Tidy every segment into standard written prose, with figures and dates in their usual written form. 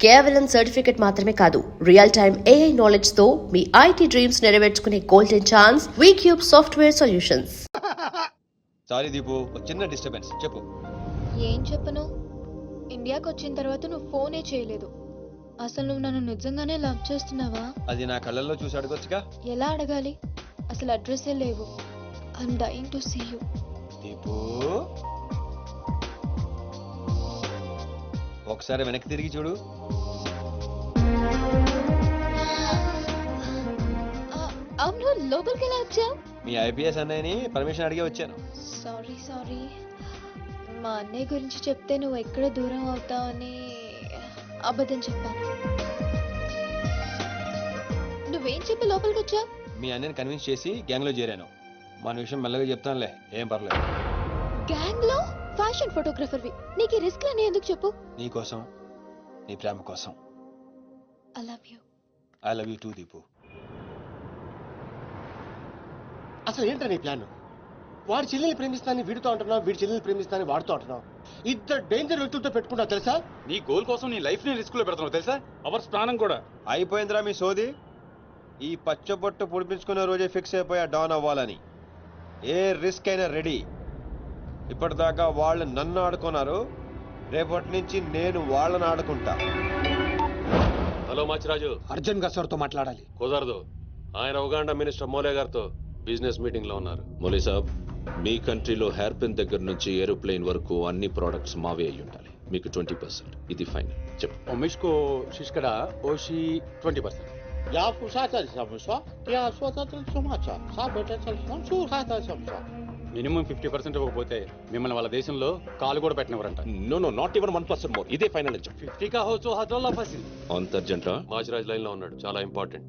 కేవలం సర్టిఫికెట్ మాత్రమే కాదు, రియల్ టైమ్ AI నాలెడ్జ్ తో మీ IT డ్రీమ్స్ నెరవేర్చుకునే golden chance Vcube software solutions. Sorry Deepu, చిన్న డిస్టర్బెన్స్. చెప్పు. ఏం చెప్పను? ఇండియాకి వచ్చిన తర్వాత నువ్వు ఫోనే చేయలేదు. అసలు నువ్వు నన్ను నిజంగానే లవ్ చేస్తున్నావా? అది నా కళ్ళల్లో చూసి అడగొచ్చుగా. ఎలా అడగాలి? అసలు అడ్రస్సే లేవు. I'm dying to see you. Deepu, ఒకసారి వెనక్కి తిరిగి చూడు. అవును, లోపలికి ఎలా వచ్చావు? మీ IPS అన్నయ్యని పర్మిషన్ అడిగి వచ్చాను. సారీ. మా అన్నయ్య గురించి చెప్తే నువ్వు ఎక్కడ దూరం అవుతావని అబద్ధం చెప్పాను. నువ్వేం చెప్పి లోపలికి వచ్చావు? మీ అన్నయ్యని కన్విన్స్ చేసి గ్యాంగ్ లో చేరాను. మన విషయం మెల్లగా చెప్తానులే, ఏం పర్లేదు. గ్యాంగ్ లో ఫ్యాషన్ ఫోటోగ్రఫర్వి, నీకు రిస్క్ అని ఎందుకు చెప్పు? నీ కోసం, నీ ప్రేమ కోసం. I love you. I love you two Deepu. అసలు ఏంటో నీ ప్లాన్? వాడి చెల్లెల్ని ప్రేమిస్తానని వీడితో అంటున్నావు, వీడి చెల్లెల్ని ప్రేమిస్తానని వాడితో అంటున్నావు. ఇద్దరు డేంజర్ వ్యక్తులతో పెట్టుకుంటావు తెలుసా? నీ గోల్ కోసం నీ లైఫ్ ని రిస్క్ లో పెడుతున్నావు తెలుసా? అవర్స్ ప్రాణం కూడా. అయిపోయిందిరా మీ సోది. ఈ పచ్చబొట్టు పొడిపించుకునే రోజే ఫిక్స్ అయిపోయా డాన్ అవ్వాలని. ఏ రిస్క్ అయినా రెడీ. ఇప్పటిదాకా వాళ్ళు నన్ను ఆడుకున్నారు, రేపటి నుంచి నేను వాళ్ళని ఆడుకుంటా. హలో మాచిరాజు, అర్జున్ గారితో మాట్లాడాలి. కుదరదు. ఆయన ఉగాండా మినిస్టర్ మోలే గారితో బిజినెస్ మీటింగ్ లో ఉన్నారు. మోలీ సాబ్, మీ కంట్రీలో హెయిర్ పిన్ దగ్గర నుంచి ఏరోప్లేన్ వరకు అన్ని ప్రోడక్ట్స్ మావే అయి ఉండాలి. మీకు 20%. ఇది ఫైనల్. చెప్పు. ఒమిష్కో శిష్కడ ఓషి 20%. యా పుషాచా సమస్య యా స్వతత్ర సమాచార సాబెటల్ సంచు హాతా సమస్య. మినిమం 50% ఇవ్వకపోతే మిమ్మల్ని వాళ్ళ దేశంలో కాలు కూడా పెట్టనివ్వరంట. No no, not even 1% more. ఇదే ఫైనల్ అని చెప్పు. 50 కా హో తో హజోల్లా ఫసిల్. అంత అర్జెంటా? మాచిరాజ్ లైన్ లో ఉన్నాడు, చాలా ఇంపార్టెంట్.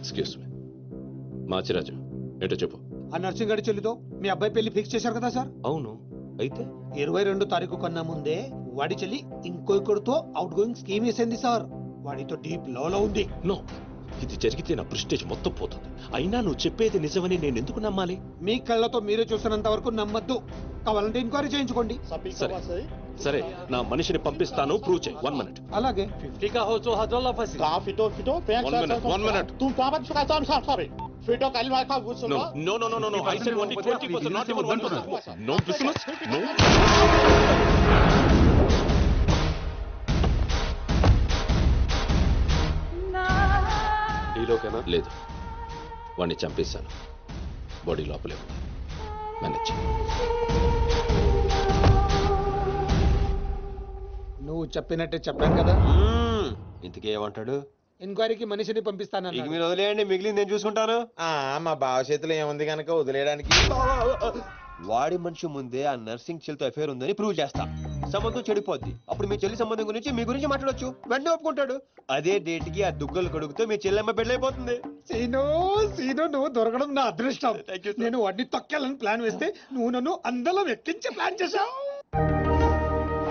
Excuse me. మాచిరాజు, ఏంటో చెప్పు. ఆ నర్సింగ్ గడి చెల్లితో మీ అబ్బాయి పెళ్లి ఫిక్స్ చేశారు కదా సార్? అవును, అయితే 22 తారీఖు కన్నా ముందే వాడి చెల్లి ఇంకొకరితో అవుట్ గోయింగ్ స్కీమ్ వేసింది సార్. వాడితో డీప్ లో ఉంది. నో, ఇది జరిగితే నా ప్రెస్టేజ్ మొత్తం పోతుంది. అయినా నువ్వు చెప్పేది నిజమని నేను ఎందుకు నమ్మాలి? మీ కళ్ళతో మీరే చూసినంత వరకు నమ్మద్దు. కావాలంటే ఎంక్వైరీ చేయించుకోండి. సరే, నా మనిషిని పంపిస్తాను, ప్రూవ్ చేయి. 1 minute. అలాగే 50 కా హో తో హజోల్లా fossil. One minute. No. No. I said only 20%, not even 1%. No business. No. డీలోకేనా? లేదు, వాడిని చంపేశాను. బాడీ లోపలే ఉంది. మేనేజ్. నువ్వు చెప్పినట్టే చెప్పాను కదా. ఇంతకీ ఏమంటాడు? ఎంక్వైరీకి మనిషిని ఇక పంపిస్తాను. మీరు వదిలేయండి, మిగిలింది నేను చూసుకుంటాను. మా బావ చేతిలో ఏముంది కనుక వదిలేయడానికి. వాడి మనిషి ముందే ఆ నర్సింగ్ చెల్లితో అఫేర్ ఉందని ప్రూవ్ చేస్తా. సంబంధం చెడిపోద్ది. అప్పుడు మీ చెల్లి సంబంధం గురించి మీ గురించి మాట్లాడొచ్చు. వెంటనే ఒప్పుకుంటాడు. అదే డేట్ కి ఆ దుగ్గలు కొడుకుతో మీ చెల్లెమ్మ పెళ్ళైపోతుంది. సీను నువ్వు దొరకడం నా అదృష్టం. Thank you, sir. నేను వాడిని తొక్కాలని ప్లాన్ వేస్తే నువ్వు నన్ను అందరం ఎక్కించే ప్లాన్ చేశావు.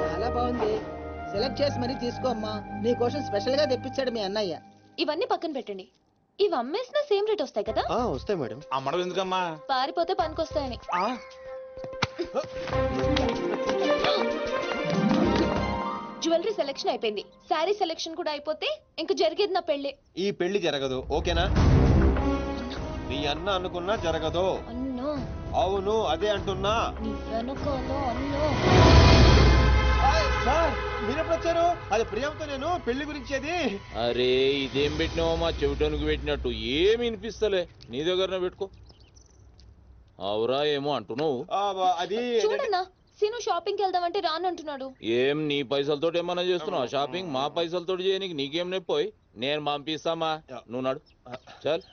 చాలా బాగుంది. సెలెక్ట్ చేసి మరీ తీసుకో అమ్మా. నీకోసం స్పెషల్ గా తెప్పించాడు మీ అన్నయ్య. ఇవన్నీ పక్కన పెట్టండి. ఇవి అమ్మేసిన సేమ్ రేట్ వస్తాయి కదా? వస్తాయి మేడం. అమ్మడం ఎందుకమ్మా? పారిపోతే పనికొస్తాయని. జ్యువెలరీ సెలెక్షన్ అయిపోయింది. శారీ సెలెక్షన్ కూడా అయిపోతే ఇంక జరిగేది నా పెళ్లి. ఈ పెళ్లి జరగదు, ఓకేనా? నీ అన్న అనుకున్నా జరగదు. అన్నో, అవును, అదే అంటున్నా. నీ వెనకాల అన్నో. సార్, మీరెప్పుడు వచ్చారు? అది ప్రియాంతో నేను పెళ్లి గురించి. అది అరే, ఇదేం పెట్టినావో మా చెవిటానికి పెట్టినట్టు ఏమి వినిపిస్తలే. నీ దగ్గరనే పెట్టుకో. అవురా, ఏమో అంటున్నావు. అది చూడన్నా, సీను షాపింగ్ కి వెళ్దామంటే రానంటున్నాడు. ఏం నీ పైసలతో ఏమన్నా చేస్తున్నావు షాపింగ్? మా పైసలతో చేయనికి నీకేం నొప్పోయి? నేను పంపిస్తామా, నువ్వు నాడు. చల్.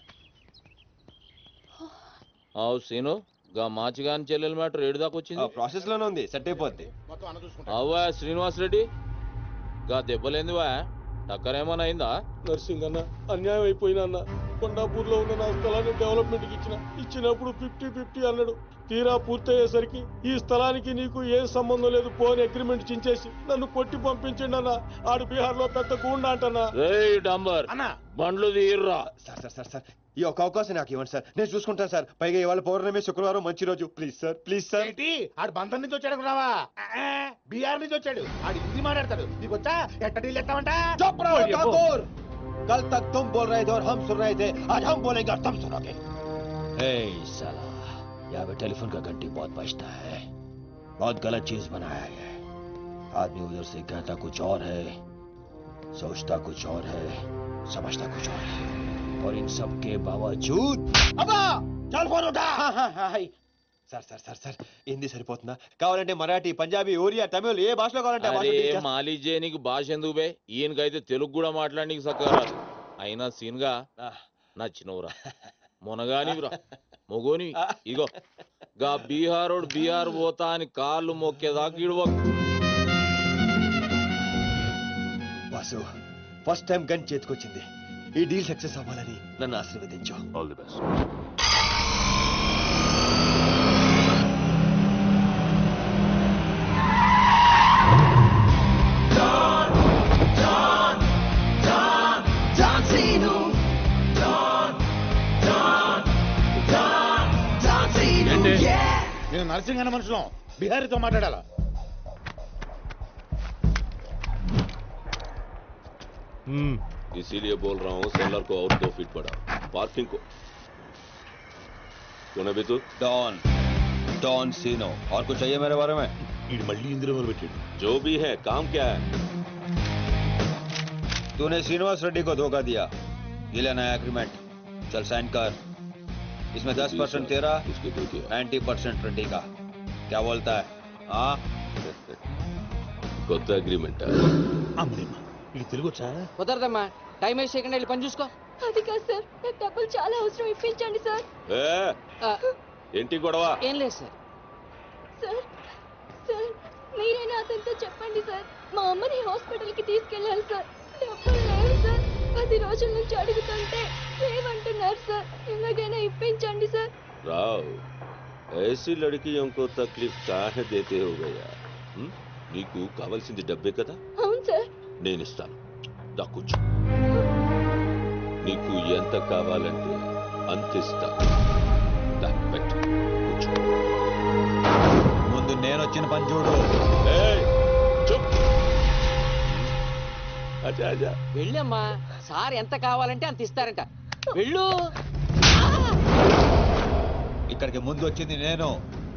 అవు సీను, గా మాచిగాని చెల్లెల మ్యాటర్ ఏడు దాకా వచ్చింది. ప్రాసెస్ లోనే ఉంది, సెట్ అయిపోద్ది. అవ్వా శ్రీనివాస్ రెడ్డి, గా దెబ్బలేందివా? టక్కరేమన్నా అయిందా? నర్సింగ్ అన్న, అన్యాయం అయిపోయినా అన్న. కొండాపూర్ లో ఉన్న నా స్థలాన్ని డెవలప్మెంట్ కి ఇచ్చినప్పుడు 50-50 అన్నాడు. తీరా పూర్తయ్యేసరికి ఈ స్థలానికి నీకు ఏ సంబంధం లేదు పోని అగ్రిమెంట్ చించేసి నన్ను కొట్టి పంపించండి అన్న. ఆడు బీహార్ లో పెద్ద గూండా అంటన్నా. రేయ్ డాంబర్, బండ్లు తీర్రా. సార్ ఈ ఒక్క అవకాశం నాకు ఇవ్వండి సార్, నేను చూసుకుంటాను సార్. పైగా ఇవాళ పౌర్ణమి, శుక్రవారం మంచి రోజు. Please sir, please sir. ఏంటి ఆడు బంధం నుంచి వచ్చాడు అనుకున్నావా? బీహార్ నుంచి వచ్చాడు. ఆడు హిందీ మాట్లాడతాడు. నీకు వచ్చా? ఎట్ట డీల్ ఎత్తామంట? चुप रहो ठाकुर, कल तक तुम बोल रहे थे और हम सुन रहे थे, आज हम बोलेंगे और तुम सुनोगे. साला, यहाँ पे टेलीफोन का घंटी बहुत बजता है. बहुत गलत चीज बनाया है. आदमी उधर से कहता कुछ और है, सोचता कुछ और है, समझता कुछ और है, और इन सब के बावजूद अब्बा चल फोन उठा. Sir sir sir sir Hindi సరిపోతుందా? కావాలంటే మరాఠీ, పంజాబీ, ఒరియా, తమిళ్ ఏ భాషలో కావాలంటే ఆ భాషలో అరే teach చేస్తా. మాలిజే నీకు భాష ఎందుకు బే? ఈయనకైతే తెలుగు కూడా మాట్లాడనీకి సక్కరా. అయినా సీన్గా నచ్చినవురా, మొనగానివిరా, మొగోని. ఇగో గా బీహారోడు బీహార్ పోతా అని కాళ్ళు మొక్కేదాకా ఇడవకు. వాసు, ఫస్ట్ టైం గన్ చేతికొచ్చింది. ఈ డీల్ సక్సెస్ అవ్వాలని నన్ను ఆశీర్వదించు. All the best. నేను నర్సింగ్ అన్న మనుషులం, బిహారీతో మాట్లాడాలా? इसीलिए बोल रहा हूँ सेलर को और 2 फीट बढ़ा, पार्किंग को. कौन है तू? डॉन, डॉन सीनो. और कुछ चाहिए मेरे बारे में? ఇది మళ్ళీ ఇందులో మొదలు పెట్టాడు. जो भी है काम क्या है? तूने श्रीनिवास रेड्डी को धोखा दिया. ये लेना है एग्रीमेंट. चल साइन कर. इसमें 10% तेरा, उसके दे दिया. 90% रेड्डी का. क्या बोलता है? हाँ, కొత్త అగ్రిమెంట్. అమ్మేమ్మ ఇది తెలుగు వచ్చా? కుదరదమ్మా, టైం వేస్ట్ చేయకుండా వెళ్ళి పని చూసుకో. అది కాదు సార్, నాకు డబ్బులు చాలా అవసరం, ఇప్పించండి సార్. ఏంటి గొడవ? ఏం లేదు సార్. సార్ సార్ మీరైనా అతనితో చెప్పండి సార్, మా అమ్మని హాస్పిటల్కి తీసుకెళ్ళాలి సార్. డబ్బులు లేవు సార్, 10 రోజుల నుంచి అడుగుతుంటే లేవంటున్నారు సార్. ఎలాగైనా ఇప్పించండి సార్. రావ్, ऐसी लड़कियों को तकलीफ काहे देते हो गया? నీకు కావాల్సింది డబ్బే కదా? అవును సార్. నేను ఇస్తాను, దా కూర్చో. నీకు ఎంత కావాలంటే అంత ఇస్తా. దా పెట్టు, కూర్చో. ముందు నేను వచ్చిన పని చూడు. ఏయ్, చుప్. అచ్చా అచ్చా. వెళ్ళమ్మా, సార్ ఎంత కావాలంటే అంత ఇస్తారంట. వెళ్ళు. ఇక్కడికి ముందు వచ్చింది నేను.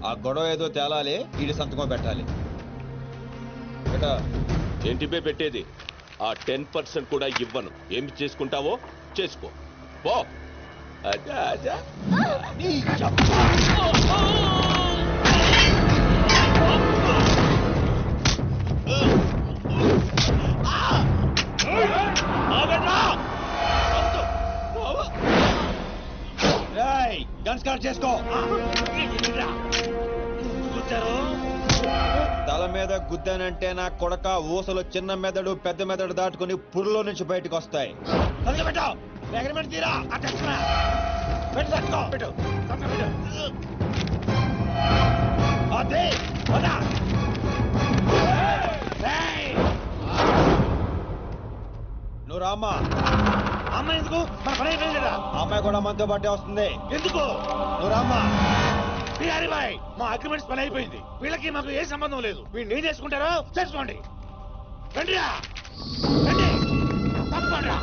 ఆ గొడవ ఏదో తేలాలి, ఈడి సంతకం పెట్టాలి. ఏంటి బే పెట్టేది? ఆ 10% కూడా ఇవ్వను. ఏమి చేసుకుంటావో చేసుకో, పో. అచ్చా అచ్చా. గన్స్ కార్డ్ చేసుకో. తల మీద గుద్దానంటే నా కొడక ఊసలు చిన్న మెదడు పెద్ద మెదడు దాటుకుని పురులో నుంచి బయటకు వస్తాయి. నువ్వు రామ్మా. అమ్మాయి ఎందుకు? మన పని అయిపోయింది కదా. అమ్మాయి కూడా మనతో పాటే వస్తుంది. ఎందుకు? నువ్వు రామ్మా. బిహారీ బాయ్, మా అగ్రిమెంట్స్ పని అయిపోయింది. వీళ్ళకి మాకు ఏ సంబంధం లేదు. వీళ్ళు ఏం చేసుకుంటారో చేసుకోండి. రండిరా, రండి, తప్పకుండా.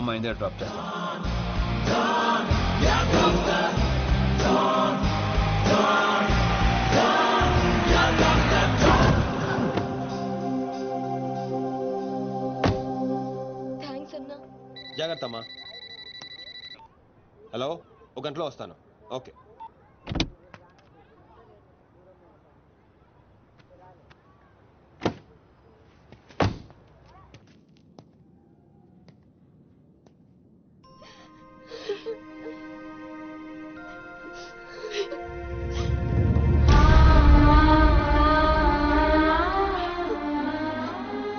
అమ్మ ఇందే డ్రాప్ చేస్తా. థ్యాంక్స్ అన్నా. జాగ్రత్త అమ్మా. హలో, ఒక గంటలో వస్తాను. ఓకే.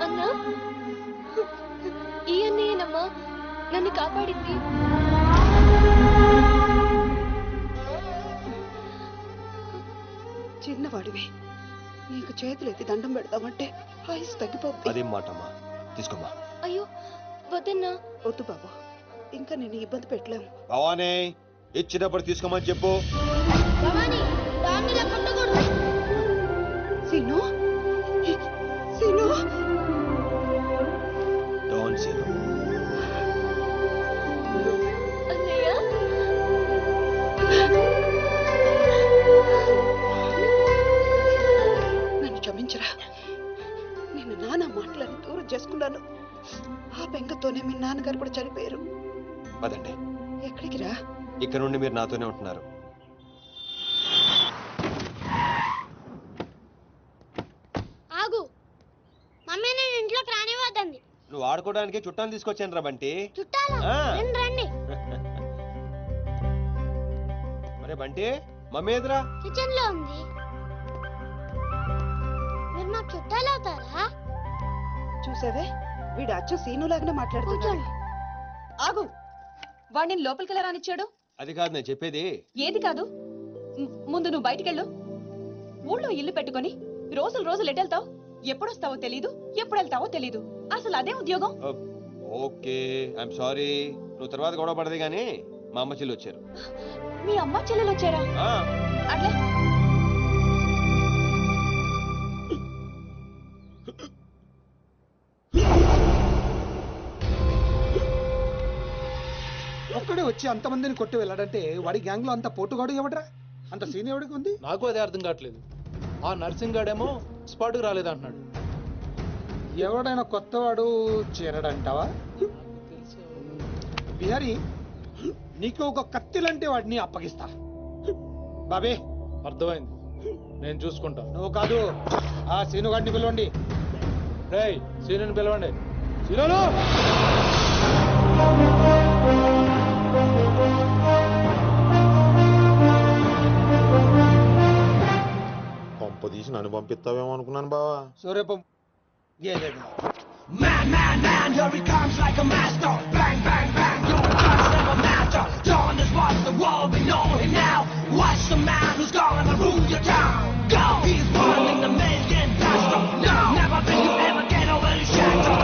అన్నా, ఈ అన్నయ్యనమ్మా నన్ను కాపాడింది. చిన్నవాడివి, నీకు చేతులు ఎత్తి దండం పెడతామంటే ఆయుస్ తగ్గిపోతుంది. అదేం మాట అమ్మా, తీసుకోమ్మా. అయ్యో వద్దన్నా. వద్దు బాబు, ఇంకా నేను ఇబ్బంది పెట్టలేము. భవానీ, ఇచ్చినప్పుడు తీసుకోమని చెప్పు. Seenu, Seenu, don't see. అన్నయ్య, నన్ను క్షమించరా. నేను నాన్న మాటలను దూరం చేసుకున్నాను. ఆ బెంగతోనే మీ నాన్నగారు కూడా చనిపోయారు. పదండి. ఎక్కడికి రా? ఇక్కడ నుండి మీరు నాతోనే ఉంటున్నారు. ఆగు. మమ్మీ నేను ఇంట్లోకి రానివ్వద్దండి. నువ్వు ఆడుకోవడానికి చుట్టాలు తీసుకొచ్చాను రా బంటి. చుట్టాలు ఆ. రండి. మరే బంటి, మమ్మీ ఎదురా. కిచెన్ లో ఉంది. మీరు నాకు చుట్టాలు అవుతారా? చూసావే, వీడు అచ్చు సీనులాగానే మాట్లాడుతున్నాడు. ఆగు, వాడిని లోపలికి రానిచ్చాడు. అది కాదు నేను చెప్పేది. ఏది కాదు, ముందు నువ్వు బయటికెళ్ళు. ఊళ్ళో ఇల్లు పెట్టుకొని రోజులు ఎటెళ్తావు, ఎప్పుడొస్తావో తెలీదు, ఎప్పుడు వెళ్తావో తెలీదు. అసలు అదే ఉద్యోగం. Okay, I'm sorry. నువ్వు తర్వాత గొడవ పడదే గానీ మా అమ్మ చెల్లి వచ్చారు. మీ అమ్మ చెల్లెలు వచ్చారా? ఆ, అట్లే. ఒక్కడే వచ్చి అంతమందిని కొట్టి వెళ్ళాడంటే వాడి గ్యాంగ్ లో అంత పోటుగాడు ఎవడరా? అంత సీన్ ఎవడికి ఉంది? నాకు అదే అర్థం కావట్లేదు. ఆ నర్సింగ్ గాడేమో స్పాట్కి రాలేదంటున్నాడు. ఎవడైనా కొత్తవాడు చేరడంటావా? బిహారీ, నీకు ఒక కత్తిలంటే వాడిని అప్పగిస్తా. బాబే, అర్థమైంది, నేను చూసుకుంటా. నువ్వు కాదు, ఆ సీనుగాడిని పిలవండి. రేయ్, సీనుని పిలవండి. సీనులు! కొంప తీసి నన్ను పంపిస్తావేమో అనుకున్నాను బావా. సూర్యపం గేదెగా. Man, here he comes like a master. Bang, bang, bang, your guns never matter. Dawn is what the world, we know him now. Watch the man who's gonna rule your town. Go! He's running the million faster. No! Never think you ever get over the shadow.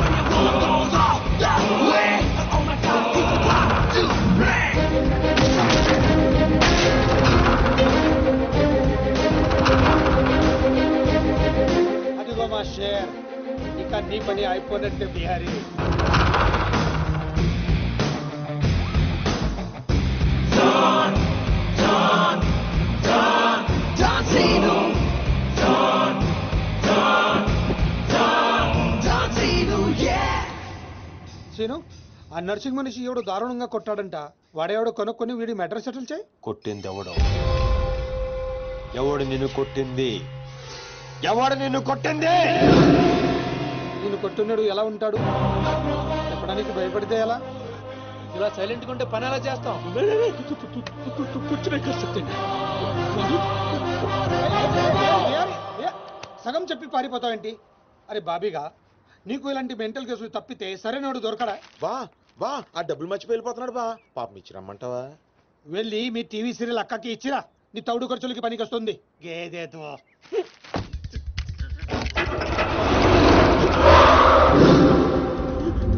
When your world goes off the way. Oh my God, he's about to play. అదిగో మా share, ఇక నీ పని అయిపోయినట్టే Bihari. Scene, ఆ nursing మనిషి ఎవడు దారుణంగా కొట్టాడంట. వాడేవాడు కొనుక్కొని వీడి మెటర్ సెటిల్ చేయి. కొట్టింది ఎవడు? ఎవడు నిన్ను కొట్టింది? ఎవడు నిన్ను కొట్టింది? నేను కొట్టున్నాడు ఎలా ఉంటాడు చెప్పడానికి భయపడితే ఎలా? ఇలా సైలెంట్గా ఉంటే పని ఎలా చేస్తాం? సగం చెప్పి పారిపోతావేంటి? అరే బాబీగా, నీకు ఇలాంటి మెంటల్ కేసులు తప్పితే సరైనడు దొరకడా? బా ఆ డబ్బులు మర్చిపోయి వెళ్ళిపోతున్నాడు బా. పాపం ఇచ్చిరమ్మంటావా? వెళ్ళి మీ టీవీ సీరియల్ అక్కకి ఇచ్చిరా, నీ తౌడు ఖర్చులకి పనికి వస్తుంది. గేదేతో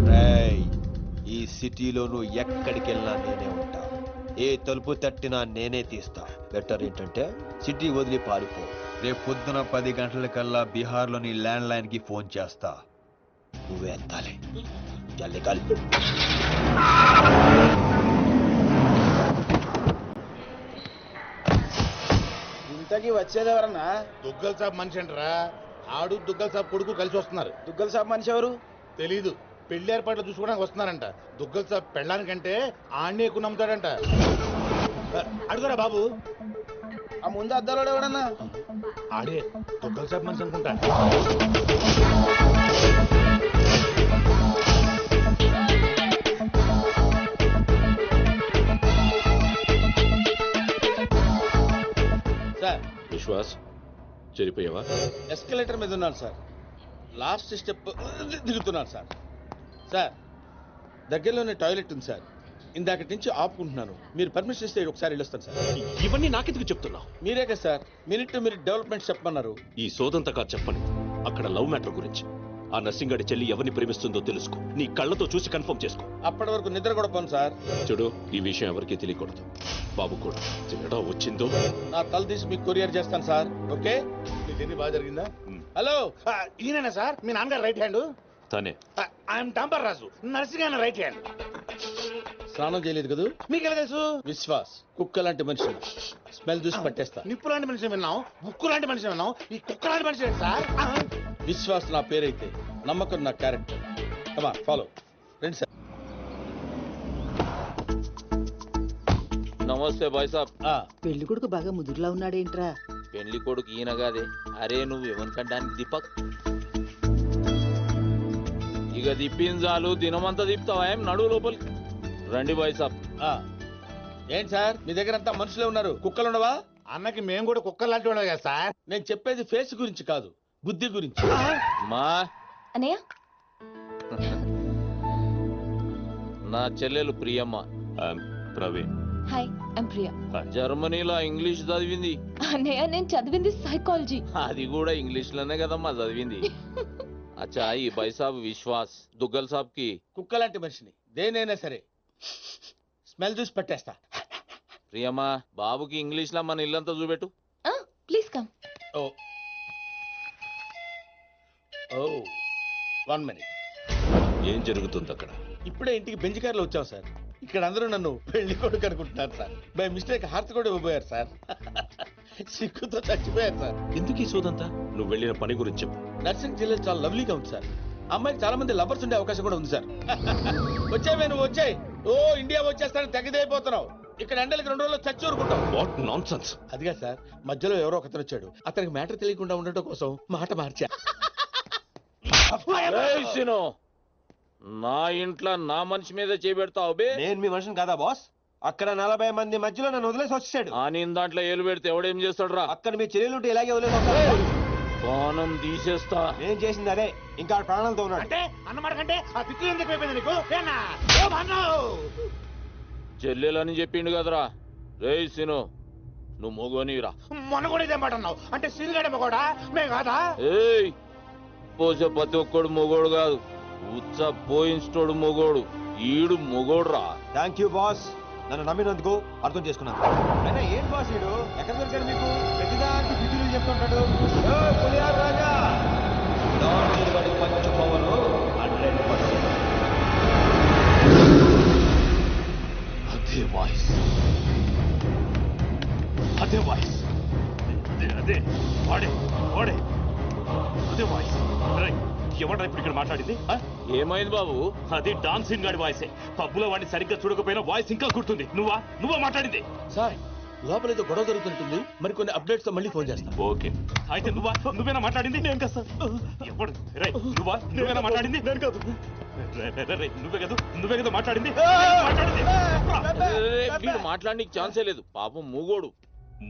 రేయ్, ఈ సిటీలో నువ్వు ఎక్కడికి వెళ్ళినా నేనే ఉంటా. ఏ తలుపు తట్టినా నేనే తీస్తా. బెటర్ ఏంటంటే సిటీ వదిలి పారిపో. రేపు పొద్దున 10 గంటలకల్లా బీహార్లోని ల్యాండ్ లైన్ కి ఫోన్ చేస్తా. నువ్వే ఎత్తాలి. చల్ నికల్. ఇంతకీ వచ్చేది ఎవరన్నా? దుగ్గల్ సాబ్ మనిషి అంటారా? ఆడు దుగ్గల్ సాబ్ కొడుకు కలిసి వస్తున్నారు. దుగ్గల్ సాబ్ మనిషి ఎవరు? తెలీదు. పెళ్లి ఏర్పాట్లు చూసుకోవడానికి వస్తున్నారంట. దుగ్గల్ సాబ్ పెళ్ళానికంటే ఆడిని ఎక్కువ నమ్ముతాడంట. అడుగురా బాబు. ఆ ముందు అద్దాలో ఎవడన్నా? ఆడే దుగ్గల్ సాబ్ మనిషి అనుకుంటా. సార్ విశ్వాస్ చెరిపోయావా? ఎస్కలేటర్ మీద ఉన్నాను సార్. లాస్ట్ స్టెప్ దిగుతున్నాను సార్. సార్ దగ్గరలోనే టాయిలెట్ ఉంది సార్. ఇందాకటి నుంచి ఆపుకుంటున్నాను. మీరు పర్మిషన్ ఇస్తే ఒకసారి వెళ్ళొస్తాను సార్. ఇవన్నీ నాకెందుకు చెప్తున్నావు? మీరే కదా sir minute to minute development చెప్పమన్నారు. ఈ సోదంతా కాదు చెప్పని. అక్కడ లవ్ మ్యాటర్ గురించి. ఆ నర్సింగాడి చెల్లి ఎవరిని ప్రేమిస్తుందో తెలుసుకో. నీ కళ్ళతో చూసి కన్ఫర్మ్ చేసుకో. అప్పటి వరకు నిద్ర కూడా పోను సార్. చూడు, ఈ విషయం ఎవరికీ తెలియకూడదు. బాబు కూడా తేడా వచ్చిందో నా తల తీసి మీకు కొరియర్ చేస్తాను సార్. ఓకే? నీకు బాగా జరిగిందా? హలో, ఈయన సార్ మీ నాన్నగారు రైట్ హ్యాండ్. తనే. I'm tamper Raju, nursing right hand. స్నానం చేయలేదు కదా? మీకు ఎలా తెలుసు? విశ్వాస్ కుక్క లాంటి మనిషి. స్మెల్ చూసి పట్టేస్తా. నిప్పు లాంటి మనిషి విన్నాం, బుక్కు లాంటి మనిషి విన్నాం, ఈ కుక్క లాంటి మనిషి ఏంటి సార్? విశ్వాస్ నా పేరైతే నమ్మకం నా క్యారెక్టర్. కమా ఫాలో. రండి సార్. నమస్తే బాయ్ సాబ్. పెళ్లి కొడుకు బాగా ముదురులా ఉన్నాడేంట్రా? పెళ్లి కొడుకు ఈయన కాదే. అరే నువ్వు ఎవరికంటానికి దీపక్. ఇక తిప్పింది చాలు, దినమంతా తిప్పుతావా ఏం? నడువు లోపలికి రండి బాయ్ సాబ్. ఏంటి సార్ మీ దగ్గర అంతా మనుషులే ఉన్నారు, కుక్కలు ఉండవా? అన్నకి మేము కూడా కుక్కలు లాంటి ఉన్నాం కదా సార్. నేను చెప్పేది ఫేస్ గురించి కాదు, బుద్ధి గురించి. మా అన్నయ్య నా చెల్లెలు ప్రియమ్మ. ప్రవీణ్. Hi I'm Priya. జర్మనీలో ఇంగ్లీష్ చదివింది. అన్నయ్య నేను చదివింది సైకాలజీ. అది కూడా ఇంగ్లీష్ లోనే కదమ్మా చదివింది. అచ్చా ఈ బాయ్ సాబ్ విశ్వాస్ దుగ్గల్ సాబ్ కి కుక్క లాంటి మనిషిని. దేనైనా సరే స్మెల్ చూసి పట్టేస్తా. ప్రియమ్మా బాబుకి ఇంగ్లీష్ లో మన ఇల్లంతా చూపెట్టు. Please come. ఓ ఓ 1 minute. ఏం జరుగుతుంది అక్కడ? ఇప్పుడే ఇంటికి బెంచ్ కార్లో వచ్చాం సార్. ఇక్కడ అందరూ నన్ను పెళ్లి కొడుకు అనుకుంటున్నారు సార్. బై మిస్టేక్ హార్ట్ కూడా ఇవ్వబోయారు సార్. సిక్కుతో చచ్చిపోయారు సార్. ఎందుకు ఈ సోదంతా? నువ్వు వెళ్ళిన పని గురించి చెప్పు. నర్సింగ్ జిల్లా చాలా లవ్లీగా ఉంది సార్. అమ్మాయికి చాలా మంది లవర్స్ ఉండే అవకాశం కూడా ఉంది సార్. వచ్చావే నువ్వు, వచ్చాయి. ఓ ఇండియా వచ్చేస్తాను తెగదైపోతున్నావు. ఇక్కడ ఎండలకి 2 రోజుల్లో చచ్చి ఊరుకుంటావు. What nonsense. అదిగా సార్, మధ్యలో ఎవరో ఒకతను వచ్చాడు. అతనికి మ్యాటర్ తెలియకుండా ఉండటం కోసం మాట మార్చా. ఏయ్ సినో, నా ఇంట్లో నా మనిషి మీద చేపెడతావు బే. నేను మీ మనిషిని కాదా బాస్? అక్కడ 40 మంది మధ్యలో నన్ను వదిలేసి వచ్చాడు. ఆ నేను దాంట్లో ఏలు పెడితే ఎవడేం చేస్తాడు రా? అక్కడ మీ చెల్లెలుంటే ఇలాగే వదిలేసి ప్రాణం తీసేస్తా. నేను చేసింది అదే, ఇంకా ప్రాణాలతో ఉన్నాడు. అంటే అన్నమాట కంటే ఆ పిక్కు ఎందుకు అయిపోయింది నీకు? చెల్లెలని చెప్పిండు కదరా. రేయ్ సినో, నువ్వు మొగోనిరా. మొన్న కూడా ఇదే మాట అన్నావు. అంటే సీనిగాడే మొగోడా, మేము కాదా? ఏయ్ పోసే ప్రతి ఒక్కడు మొగోడు కాదు, ఉచ్చ పోయించోడు మొగోడు. ఈడు మొగోడు రా. థ్యాంక్ యూ బాస్, నన్ను నమ్మినందుకు, అర్థం చేసుకున్నాను. అయినా ఏం బాస్ వీడు? ఎక్కడ దొరికాడు మీకు? ప్రతిదానికి ఫిజులు చెప్తుంటాడు. రాజా పంచు పవను 100%. అదే వాయిస్, అదే వాయిస్, అదే వాడే వాడే, అదే వాయిస్. ఎవడా ఇప్పుడు ఇక్కడ మాట్లాడింది? ఏమైంది బాబు? అది డాన్సింగ్ గాడి వాయిసే. పబ్బులో వాడిని సరిగ్గా చూడకపోయినా వాయిస్ ఇంకా గుర్తుంది. నువ్వా మాట్లాడింది? సార్ లోపల ఏదో గొడవ జరుగుతుంటుంది. మరి కొన్ని అప్డేట్స్ తో మళ్ళీ ఫోన్ చేస్తాను. ఓకే, అయితే నువ్వేనా మాట్లాడింది? నేను కదా సార్. ఎవడు? నువ్వేనా మాట్లాడింది? నేను కాదు. నువ్వే కదా మాట్లాడింది. వీడు మాట్లాడడానికి ఛాన్సే లేదు పాపం. మూగోడు.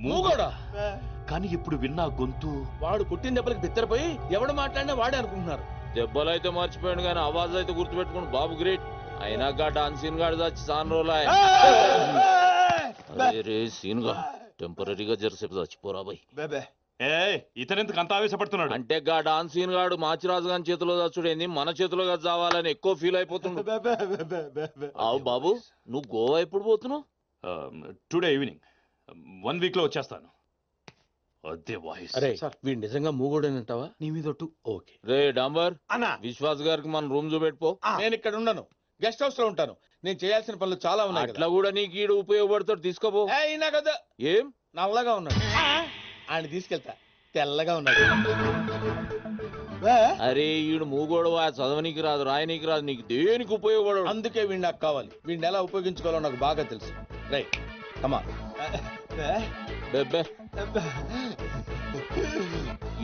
మూగోడా? కానీ ఇప్పుడు విన్నా గొంతు. వాడు కొట్టిన దెబ్బలకి బిత్తరపోయి ఎవడు మాట్లాడినా వాడే అనుకుంటున్నారు. దెబ్బలైతే మర్చిపోయాడు కానీ ఆవాజ్ అయితే గుర్తుపెట్టుకుని బాబు గ్రేట్. అయినాక డాన్సీన్ గాడు వచ్చి సాన్ రోజులు. రే సీన్ గా టెంపరీగా జరసేపు చచ్చిపోరా బాయ్. ఇతనెందుకు అంత ఆవేశపడుతున్నాడు? అంటే గా డాన్సీన్ గాడు మాచిరాజు గారి చేతిలో చచ్చుడేంది, మన చేతిలో చావాలని ఎక్కువ ఫీల్ అయిపోతుండు. అవు బాబు, నువ్వు గోవా ఎప్పుడు పోతున్నావు? Today evening. 1 వీక్ లో వచ్చేస్తాను. అదే వాయిస్. అరే వీడు నిజంగా మూగోడేనంటావా? నీ మీద ఒట్టు. ఓకే. రే డాంబర్ అన్నా విశ్వాస్ గారికి మన రూమ్ చూపెట్టుకో. నేను ఇక్కడ ఉండను, గెస్ట్ హౌస్ లో ఉంటాను. నేను చేయాల్సిన పనులు చాలా ఉన్నాయి అట్లా కూడా నీకు ఈడు ఉపయోగపడతాడు, తీసుకోపో. అయినా కదా ఏం నల్లగా ఉన్నాడు, ఆయన తీసుకెళ్తా. తెల్లగా ఉన్నాడు. అరే ఈడు మూగోడు చదవనీకి రాదు, రాయనీకి రాదు, నీకు దేనికి ఉపయోగపడడు. అందుకే వీడిని నాకు కావాలి. వీడిని ఎలా ఉపయోగించుకోవాలో నాకు బాగా తెలుసు. రైట్ కమా. బెబ్బే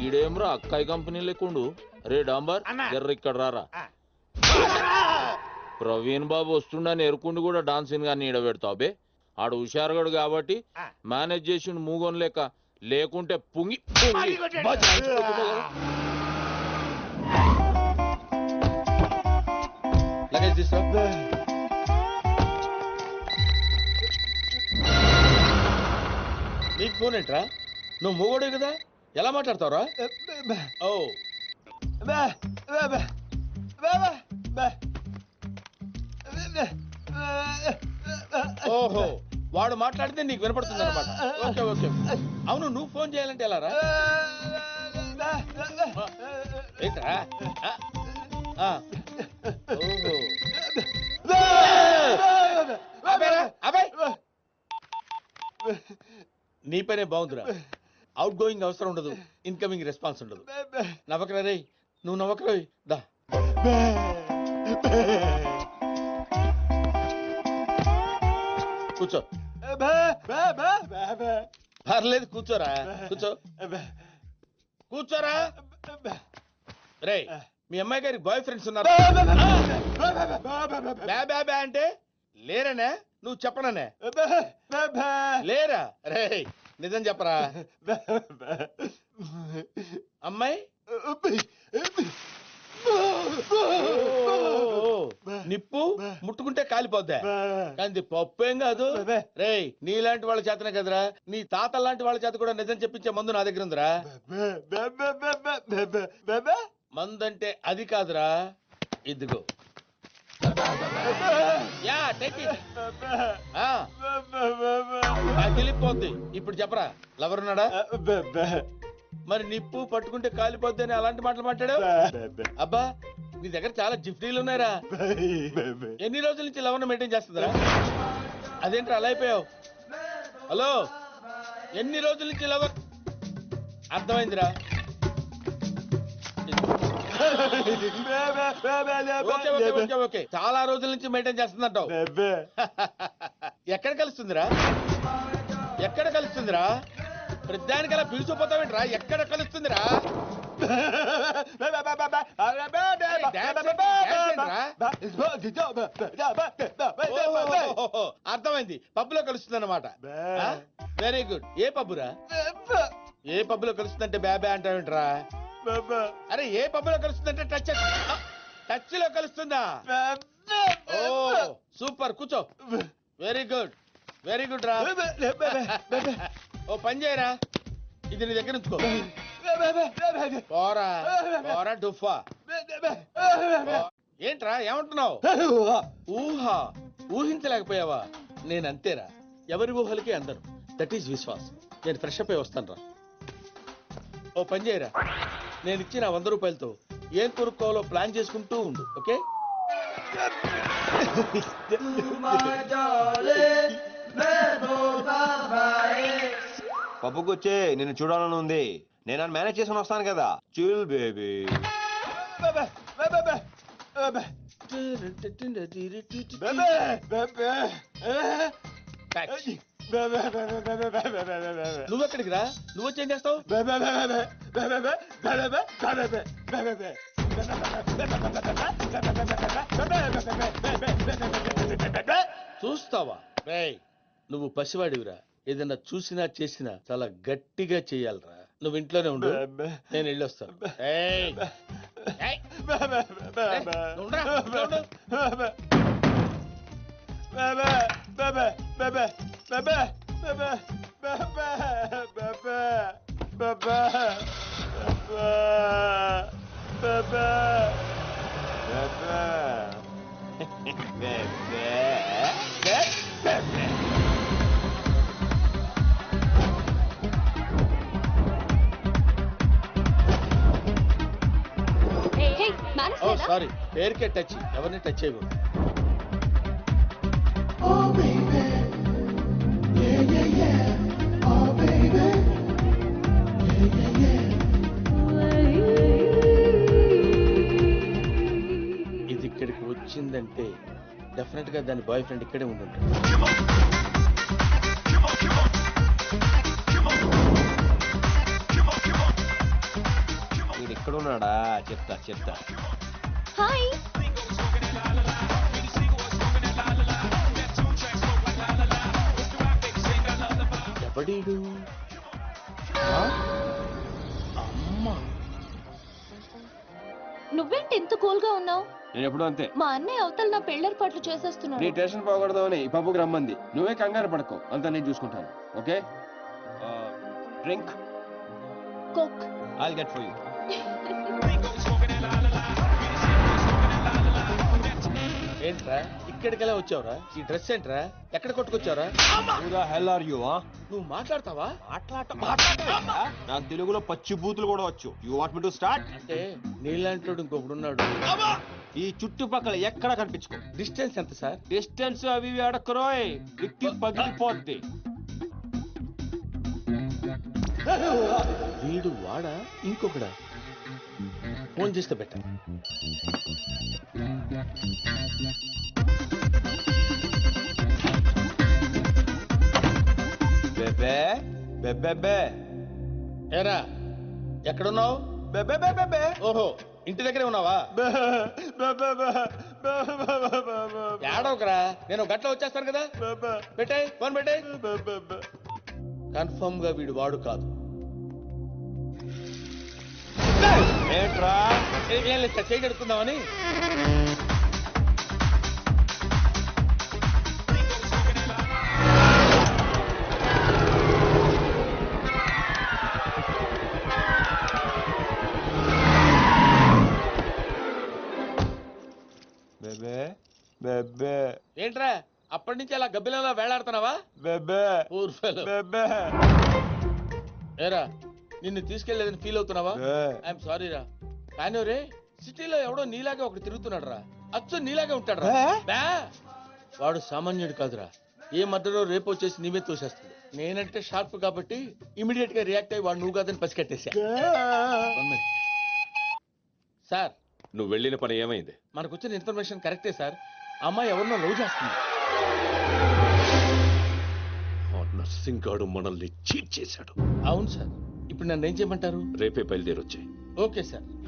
ఈడేమ్రా అక్కాయి కంపెనీ లేకుండు. రే డాంబర్ జర్ర ఇక్కడ రారా. ప్రవీణ్ బాబు వస్తుండని ఎరుకుండి కూడా డాన్సింగ్ గాని ఈడబెడతావు బే. ఆడు హుషారుగాడు కాబట్టి మేనేజ్ చేసిండు మూగోని లేక, లేకుంటే పుంగి లగేజ్ తీసుకో. నీకు ఫోన్ ఏంట్రా? నువ్వు మూగోడే కదా, ఎలా మాట్లాడతావురా? ఓ ఓహో, వాడు మాట్లాడితే నీకు వినపడుతుంది అనమాట. Okay okay. అవును, నువ్వు ఫోన్ చేయాలంటే ఎలా రా? ఏంట్రా? ఓహో, అబ్బాయి నీ పనే బాగుందిరా. అవుట్ గోయింగ్ అవసరం ఉండదు, ఇన్కమింగ్ రెస్పాన్స్ ఉండదు. నవ్వకరా రే, నువ్వు నవ్వకరా. దా కూర్చో. పర్లేదు కూర్చోరా, కూర్చో. కూర్చోరా. రే మీ అమ్మాయి గారికి బాయ్ ఫ్రెండ్స్ ఉన్నారు? బ్యా అంటే లేరనే? నువ్వు చెప్పననే? లేరా? రే నిజం చెప్పరా. అమ్మాయి నిప్పు ముట్టుకుంటే కాలిపోద్దా, కానీ పప్పు ఏం కాదు. రే నీలాంటి వాళ్ళ చేతనే కదరా, నీ తాత లాంటి వాళ్ళ చేత కూడా నిజం చెప్పించే మందు నా దగ్గర ఉందిరా. మందంటే అది కాదురా, ఇదిగో. Yeah take it. తెలిపోద్ది. ఇప్పుడు చెప్పరా, లవర్ ఉన్నాడా? మరి నిప్పు పట్టుకుంటే కాలిపోద్ది అని అలాంటి మాటలు మాట్లాడావు? అబ్బా నీ దగ్గర చాలా జిఫ్టీలు ఉన్నాయరా. ఎన్ని రోజుల నుంచి లవర్ మెయింటైన్ చేస్తుందిరా? అదేంట్రా అలా అయిపోయావు? హలో, ఎన్ని రోజుల నుంచి లవర్? అర్థమైందిరా. ఓకే, చాలా రోజుల నుంచి మెయింటైన్ చేస్తుందంటావు. ఎక్కడ కలుస్తుందిరా? ఎక్కడ కలుస్తుందిరా? ప్రతిదానికి అలా పిలిచిపోతావేంట్రా? ఎక్కడ కలుస్తుందిరా? అర్థమైంది, పబ్బులో కలుస్తుంది అన్నమాట. Very good. ఏ పబ్బురా? ఏ పబ్బులో కలుస్తుందంటే బ్యాబా అంటావేంట్రా? అరే ఏ పబ్బులో కలుస్తుందంటే టచ్ లో కలుస్తుందా? ఓ సూపర్, కూర్చో. వెరీ గుడ్, వెరీ గుడ్ రా. ఓ పని చేయరా, ఇది నీ దగ్గర ఉంచుకో. పోరా పోరా డుఫా. ఏంట్రా ఏమంటున్నావు? ఊహా ఊహించలేకపోయావా? నేను అంతేరా, ఎవరి ఊహలకి అందను. That is Vishwas. నేను ఫ్రెష్ అప్ అయి వస్తాను రా. ఓ పని చేయరా, నేను ఇచ్చిన 100 రూపాయలతో ఏం కొనుక్కోవాలో ప్లాన్ చేసుకుంటూ ఉండు. ఓకే? పప్పుకొచ్చే నిన్ను చూడాలని ఉంది. నేను మేనేజ్ చేసుకుని వస్తాను కదా. Chill baby. నువ్వెక్కడికి రా? నువ్వు వచ్చేం చేస్తావు? చూస్తావా? నువ్వు పసివాడివిరా. ఏదన్నా చూసినా చేసినా చాలా గట్టిగా చెయ్యాలరా. నువ్వు ఇంట్లోనే ఉండు, నేను వెళ్ళొస్తాను. సారీ పేరుకే టచ్, ఎవరిని టచ్ చేయకూడదు. ఇది ఇక్కడికి వచ్చిందంటే డెఫినెట్ గా దాని బాయ్ ఫ్రెండ్ ఇక్కడే ఉండుంటాడు. వీడు ఇక్కడ ఉన్నాడా? చెప్తా చెప్తా. హాయ్ ఎవడీడు? ఆ? అమ్మ, నువ్వేంటి ఎంత కూల్ గా ఉన్నావు? నేను ఎప్పుడు అంతే. మా అన్నయ్య అవతల నా పెళ్ళేర్పాట్లు నీ చేసేస్తున్నాడు. టెన్షన్ పోకూడదామని ఈ పప్పుకి రమ్మంది. నువ్వే కంగారు పడకు, అంతా నేను చూసుకుంటాను. Okay, drink coke. I'll get for you. ఏంట్రా ఇక్కడికెలా వచ్చావురా? ఈ డ్రెస్ ఏంట్రా? ఎక్కడ కొట్టుకొచ్చావురా? Who the hell are you, huh? నువ్వు మాట్లాడతావా? నాకు తెలుగులో పచ్చి బూతులు కూడా వచ్చు. You want me to start? అంటే నీలాంటి ఇంకొకడున్నాడు. ఈ చుట్టుపక్కల ఎక్కడ కనిపించుకో. డిస్టెన్స్ ఎంత సార్? డిస్టెన్స్ అవి ఇవి అడక్కరోయ్, విక్కి పగిలిపోద్ది. వీడు వాడా ఇంకొకడా? ఫోన్ చేస్తే బెటర్. బెబే బెబెబే. ఏరా ఎక్కడున్నావు? బెబే బెబెబే. ఓహో ఇంటి దగ్గరే ఉన్నావా? ఏడవకరా, నేను గట్ల వచ్చేస్తాను కదా. పెట్టాయి ఫోన్ పెట్టాయి. కన్ఫర్మ్ గా వీడు వాడు కాదు. ఏంట్రా? ఏం లేదు సార్, చేయగలుగుతుందామని. బెబే బెబే. ఏంట్రా అప్పటి నుంచి అలా గబ్బిలంలా వేలాడుతున్నావా? బెబే బెబే. ఏరా నిన్ను తీసుకెళ్లేదని ఫీల్ అవుతున్నావా? ఐఎమ్ సారీ రా, కానీ రే సిటీలో ఎవడో నీలాగే ఒకటి తిరుగుతున్నాడు రా. అచ్చు నీలాగే ఉంటాడు రా. వాడు సామాన్యుడు కాదురా. ఏ మధ్యలో రేపు వచ్చేసి నీవే తోసేస్తాడు. నేనంటే షార్ప్ కాబట్టి ఇమీడియట్ గా రియాక్ట్ అయ్యి వాడు నువ్వు కాదని పసికట్టేశా. సార్ నువ్వు వెళ్ళిన పని ఏమైంది? మనకు వచ్చిన ఇన్ఫర్మేషన్ కరెక్టే సార్. అమ్మాయి ఎవరినో లవ్ చేస్తుంది. ఆ నర్సింగ్ గాడు మనల్ని చీట్ చేశాడు. అవును సార్, ఇప్పుడు నన్ను ఏం చేయమంటారు? రేపే బయలుదేరొచ్చాయి. Okay sir.